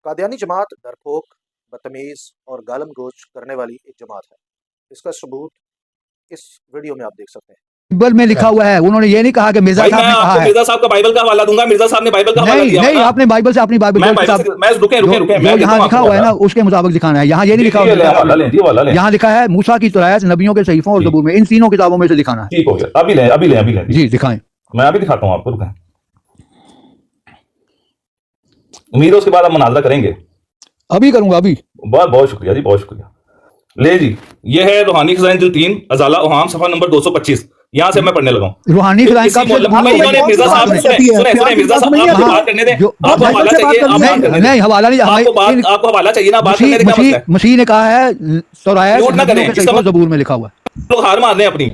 कादियानी जमात डरपोक, बदतमीज़ और गालम गोच करने वाली एक जमात है। इसका सबूत इस वीडियो में आप देख सकते हैं। बाइबल में लिखा हुआ है, उन्होंने ये नहीं कहा कि मिर्जा भाई साहब मैं ने कहा आपको है। मिर्जा साहब का बाइबल का हवाला दूंगा। मिर्जा साहब ने बाइबल का हवाला नहीं दिया नहीं, ना। आपने बाइबल से अपनी बाइबल मैं जो बाइबल किताब से मैं रुके जो मैं यहाँ लिखा हुआ है ना उसके मुताबिक दिखाना है। यहाँ ये नहीं लिखा हुआ, यहाँ लिखा है मूसा की तौरात, नबियों के सहीफों और ज़बूर में, इन तीनों किताबों में से दिखाना है। ठीक हो गया, अभी लें जी दिखाएं। मैं अभी दिखाता हूँ आपको, रुकें। उम्मीद है उसके बाद आप मुनाजरा करेंगे। अभी करूंगा, अभी। बहुत बहुत शुक्रिया जी, बहुत शुक्रिया। ले जी, ये है रूहानी खजाइन जिल्द 3 अजाला ओहाम सफा नंबर 225। यहाँ से मैं पढ़ने लगा हूँ। रूहानी खजाइन इसी मोहल्ले में इन्होंने मिर्जा साहब ने सुने मिर्जा साहब आपको बात करने दें। आपको हवाला चाहिए, आप बात करने दें। नहीं, हवाला नहीं, आपको हवाला चाहिए ना, बात करने का क्या मसला है? मसीह ने कहा है तौरात, झूठ ना करें, नबियों के सहीफों और ज़बूर में लिखा हुआ है। लोग हार मान रहे हैं अपनी।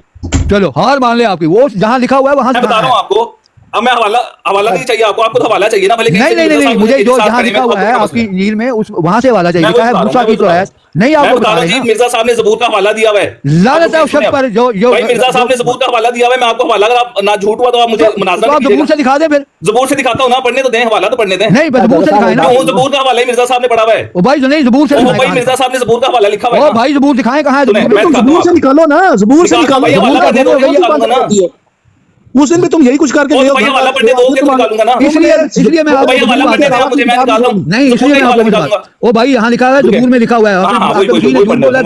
चलो हार मान ले आपकी, वो जहाँ लिखा हुआ है वहां से मैं बता रहा हूँ आपको। अब मैं हवाला नहीं चाहिए आपको तो हवाला चाहिए ना। भले नहीं नहीं नहीं, मुझे जो जहाँ लिखा हुआ है आपकी इंजील में उस वहां से हवाला चाहिए। लिखा है मूसा की तौरात, नहीं आपको बता रहे हैं। मिर्जा साहब ने ज़बूर का हवाला दिया हुआ है। लानत है उस शख्स पर जो भाई मिर्जा साहब ने ज़बूर का हवाला दिया हुआ है। मैं आपको हवाला, अगर आप ना झूठ हुआ तो आप मुझे मुनाज़रा आप ज़बूर से दिखा दे, फिर ज़बूर से दिखाता हूँ ना। पढ़ने तो दें, हवाला तो पढ़ने दें। नहीं ज़बूर से दिखाएं ना। ज़बूर का हवाला ही मिर्जा साहब ने पढ़ा हुआ है। ओ भाई नहीं, ज़बूर से भाई मिर्जा साहब ने ज़बूर का हवाला लिखा हुआ है। ओ भाई ज़बूर दिखाएं, कहाँ है ज़बूर से निकालो ना, ज़बूर से निकालो। उस दिन भी तुम यही कुछ करके गए हो। हवाला पढ़ने दोगे तो निकालूंगा ना। इसलिए मैं भाई हवाला पढ़ने दें, मुझे मैं निकालता हूं। नहीं, इसलिए मैं आपको निकालूंगा। ओ भाई यहाँ लिखा है, ज़बूर में लिखा हुआ है।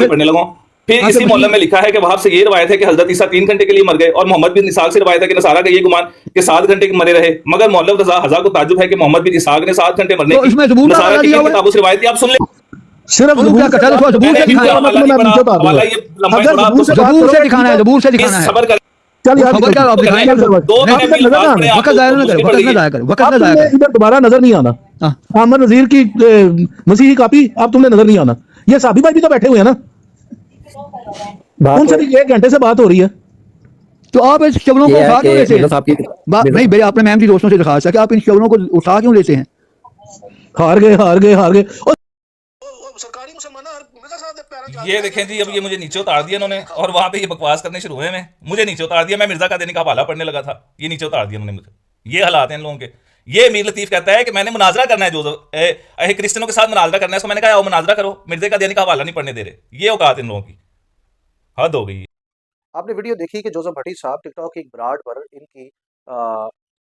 पढ़ने लगा। फिर इसी मोहल्ले में लिखा है कि वहां से ये रवायत है कि हजरत ईसा 3 घंटे के लिए मर गए, और मोहम्मद बिन इसहाक से रवायत है कि नसारा का ये गुमान कि 7 घंटे के मरे रहे। मगर मौलवी रज़ा हज़ा को ताज्जुब है कि मोहम्मद बिन इसहाक ने 7 घंटे मरने की नसारा की किताबों से रवायत थी। आप सुन ले, सिर्फ ज़बूर से दिखाना है, ज़बूर से दिखाना है। सबर कर। चल यार, खबर क्या आप दिखाएं, इधर दोबारा नजर नहीं आना। आमर नजीर की मसीही कापी अब तुमने नजर नहीं आना। ये साबी भाई भी तो बैठे हुए हैं ना, उनसे भी 1 घंटे से बात हो रही है। तो आप इन शब्दों को उठा क्यों लेते हैं? नहीं भाई, आपने मैम की दोस्तों से दिखा सके, आप इन शब्दों को उठा क्यों लेते हैं? हार गए। ये देखें जी, अब ये मुझे नीचे उतार दिया इन्होंने, और वहां पे ये बकवास करने शुरू हुए। मुझे नीचे उतार दिया। मैं मिर्जा का देने का हवाला पढ़ने लगा था, ये नीचे उतार दिया उन्होंने मुझे। ये हालात हैं इन लोगों के। ये मीर लतीफ कहता है कि मैंने मुनाजरा करना है, जो क्रिश्चियनों के साथ मुनाजरा करना है। उसको मैंने कहा मुनाजरा करो, मिर्जे का देने का हवाला नहीं पढ़ने दे रहे। ये औकात इन लोगों की, हद हो गई। आपने वीडियो देखी कि जोसेफ भट्टी साहब टिकटॉक की एक ब्रांड पर इनकी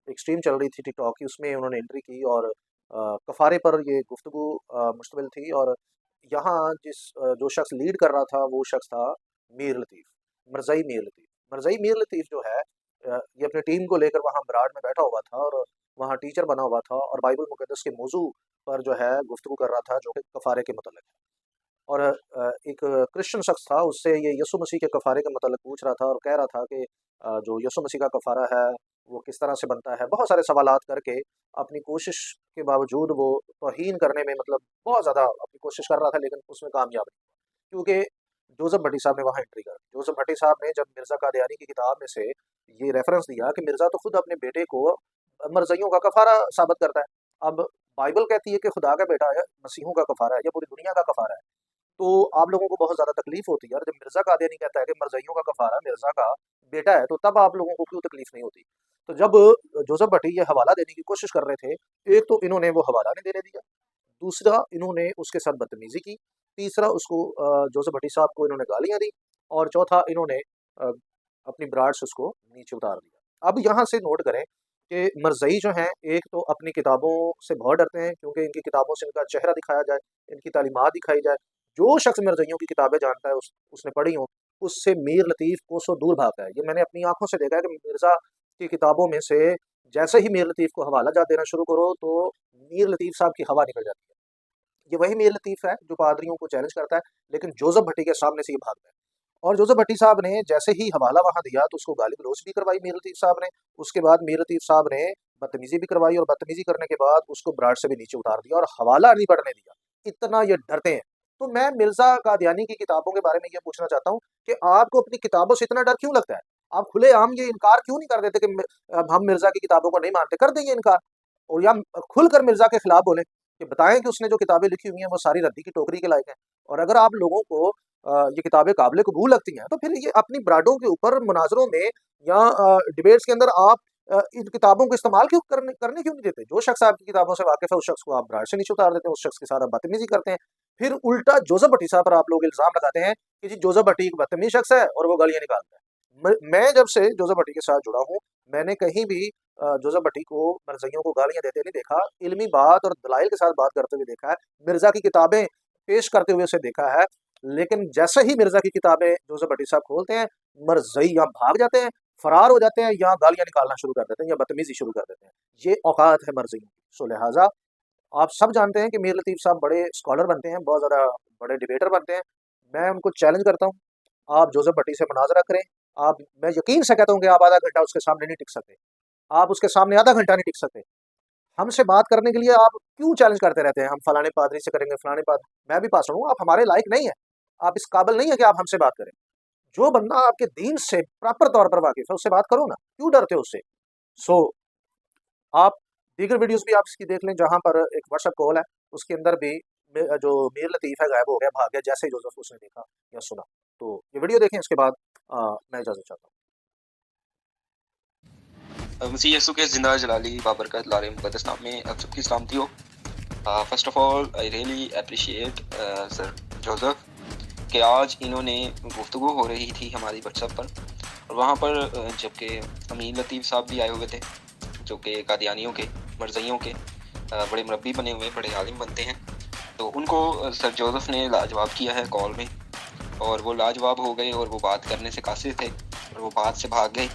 एक स्ट्रीम चल रही थी टिकटॉक की, उसमें उन्होंने एंट्री की और कफारे पर ये गुफ्तगू मुश्तमिल थी। और यहाँ जो शख्स लीड कर रहा था वो शख्स था मीर लतीफ़, मरज़ई मीर लतीफ़। मरज़ई मीर लतीफ़ जो है ये अपनी टीम को लेकर वहाँ ब्रांड में बैठा हुआ था और वहाँ टीचर बना हुआ था और बाइबल मुक़द्दस के मौजू पर जो है गुफ्तगू कर रहा था, जो कि कफारे के मतलब है। और एक क्रिश्चियन शख्स था, उससे ये यीशु मसीह के कफ़ारे के मतलब पूछ रहा था और कह रहा था कि जो यीशु मसीह का कफ़ारा है वो किस तरह से बनता है। बहुत सारे सवालात करके अपनी कोशिश के बावजूद वो तौहीन करने में मतलब बहुत ज़्यादा अपनी कोशिश कर रहा था, लेकिन उसमें कामयाब नहीं, क्योंकि जोसेफ भट्टी साहब ने वहाँ एंट्री कर। जोसेफ भट्टी साहब ने जब मिर्ज़ा कादियानी की किताब में से ये रेफरेंस दिया कि मिर्ज़ा तो खुद अपने बेटे को मरज़इयों का कफ़ारा साबित करता है। अब बाइबल कहती है कि खुदा का बेटा है, मसीहों का कफ़ारा है या पूरी दुनिया का कफ़ारा है। तो आप लोगों को बहुत ज़्यादा तकलीफ होती है, और जब मिर्ज़ा कादियानी कहता है कि मरज़इयों का कफ़ारा मिर्ज़ा का बेटा है, तो तब आप लोगों को क्यों तकलीफ नहीं होती। तो जब जोसेफ भट्टी ये हवाला देने की कोशिश कर रहे थे, एक तो इन्होंने वो हवाला नहीं देने दिया, दूसरा इन्होंने उसके साथ बदतमीज़ी की, तीसरा उसको जोसेफ भट्टी साहब को इन्होंने गालियाँ दी, और चौथा इन्होंने अपनी ब्रांड से उसको नीचे उतार दिया। अब यहाँ से नोट करें कि मरज़ई जो हैं, एक तो अपनी किताबों से बहुत डरते हैं, क्योंकि इनकी किताबों से इनका चेहरा दिखाया जाए, इनकी तालीमात दिखाई जाए। जो शख्स मरज़इयों की किताबें जानता है, उसने पढ़ी हो, उससे मीर लतीफ़ कोसों दूर भागता है। ये मैंने अपनी आँखों से देखा है कि मिर्ज़ा की किताबों में से जैसे ही मीर लतीफ़ को हवाला जात देना शुरू करो, तो मीर लतीफ़ साहब की हवा निकल जाती है। ये वही मीर लतीफ़ है जो पादरियों को चैलेंज करता है, लेकिन जोसेफ भट्टी के सामने से ये भागता है। और जोसेफ भट्टी साहब ने जैसे ही हवाला वहाँ दिया, तो उसको गाली गलौच भी करवाई मीर लतीफ़ साहब ने। उसके बाद मीर लतीफ़ साहब ने बदतमीज़ी भी करवाई, और बदतमीज़ी करने के बाद उसको ब्रांड से भी नीचे उतार दिया और हवाला नहीं पढ़ने दिया। इतना ये डरते हैं। तो मैं मिर्ज़ा कादियानी की किताबों के बारे में ये पूछना चाहता हूँ कि आपको अपनी किताबों से इतना डर क्यों लगता है? आप खुलेआम ये इनकार क्यों नहीं कर देते कि हम मिर्ज़ा की किताबों को नहीं मानते? कर देंगे इनकार, और या खुलकर मिर्ज़ा के खिलाफ बोलें कि बताएं कि उसने जो किताबें लिखी हुई हैं वो सारी रद्दी की टोकरी के लायक हैं। और अगर आप लोगों को ये किताबें काबिल कबूल लगती हैं, तो फिर ये अपनी ब्रांडों के ऊपर मुनाजरों में या डिबेट्स के अंदर आप इन किताबों को इस्तेमाल क्यों करने क्यों नहीं देते? जो शख्स आपकी किताबों से वाकिफ़ है, उस शख्स को आप ब्रांड से नीचे उतार देते हैं, उस शख्स के साथ आप बदतमीज़ी करते हैं। फिर उल्टा जोसेफ भट्टी साहब पर आप लोग इल्ज़ाम लगाते हैं कि जी जोसेफ भट्टी एक बदतमीज़ शख्स है और वो गालियाँ निकालता है। मैं जब से जोसेफ भट्टी के साथ जुड़ा हूँ, मैंने कहीं भी जोसेफ भट्टी को मरज़इयों को गालियाँ देते नहीं देखा, इल्मी बात और दलाइल के साथ बात करते हुए देखा है। मिर्ज़ा की किताबें पेश करते हुए उसे देखा है, लेकिन जैसे ही मिर्ज़ा की किताबें जोसेफ भट्टी साहब खोलते हैं, मरज़ई या भाग जाते हैं, फरार हो जाते हैं या गालियाँ निकालना शुरू कर देते हैं या बदतमीज़ी शुरू कर देते हैं। ये औकात है मरज़इयों की। सो लिहाज़ा आप सब जानते हैं कि मीर लतीफ़ साहब बड़े स्कॉलर बनते हैं, बहुत ज़्यादा बड़े डिबेटर बनते हैं। मैं उनको चैलेंज करता हूँ, आप जोसेफ भट्टी से मुनाज़रा करें। मैं यकीन से कहता हूँ कि आप आधा घंटा उसके सामने नहीं टिक सकते। आप उसके सामने आधा घंटा नहीं टिक सकते। हमसे बात करने के लिए आप क्यों चैलेंज करते रहते हैं? हम फलाने पादरी से करेंगे, फलाने पाद मैं भी पास हूँ, आप हमारे लायक नहीं हैं। आप इस काबिल नहीं है कि आप हमसे बात करें। जो बंदा आपके दीन से प्रॉपर तौर पर वाकिफ़ है, उससे बात करो ना, क्यों डरते हो उससे? सो आप दीगर वीडियोज़ भी आप इसकी देख लें, जहाँ पर एक व्हाट्सएप कॉल है, उसके अंदर भी जो मीर लतीफ़ है गायब हो गया, भाग गया, जैसे ही जोसेफ उसने देखा या सुना। तो ये वीडियो देखें, इसके बाद मैं इजाज़त चाहता हूँ। मसीह यसु के जिंदा जलाली बाबरकत लारे मुकद्दस नाम में आप सबकी सलामती हो। First of all I really appreciate sir Joseph कि आज इन्होंने गुफ्तगू हो रही थी हमारी व्हाट्सएप पर, और वहाँ पर जबकि अमीर लतीफ़ साहब भी आए हुए थे, जो कि कादियानियों के मरज़इयों के बड़े मुरब्बी बने हुए, बड़े आलिम बनते हैं। तो उनको सर जोसेफ ने लाजवाब किया है कॉल में, और वो लाजवाब हो गए और वो बात करने से कासिर थे और वो बात से भाग गए,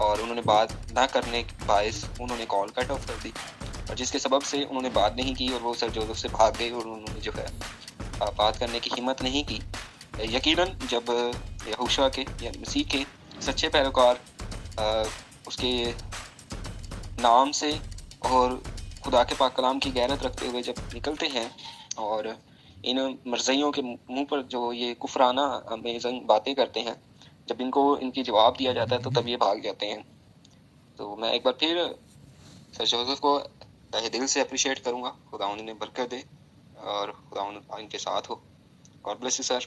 और उन्होंने बात ना करने के बायस उन्होंने कॉल कट ऑफ कर दी, और जिसके सबब से उन्होंने बात नहीं की और वो सर जोसेफ से भाग गए और उन्होंने जो है बात करने की हिम्मत नहीं की। यकीनन जब यहोशा के या मसीह के सच्चे पैरोकार उसके नाम से और खुदा के पाक कलाम की गैरत रखते हुए जब निकलते हैं और इन मरज़इयों के मुंह पर जो ये कुफराना अमेज़िंग बातें करते हैं, जब इनको इनकी जवाब दिया जाता है तो तब ये भाग जाते हैं। तो मैं एक बार फिर सर जोसेफ को तहे दिल से अप्रिशिएट करूँगा। खुदा उन्हें बरकत दे और खुदा इनके साथ हो। God bless you sir.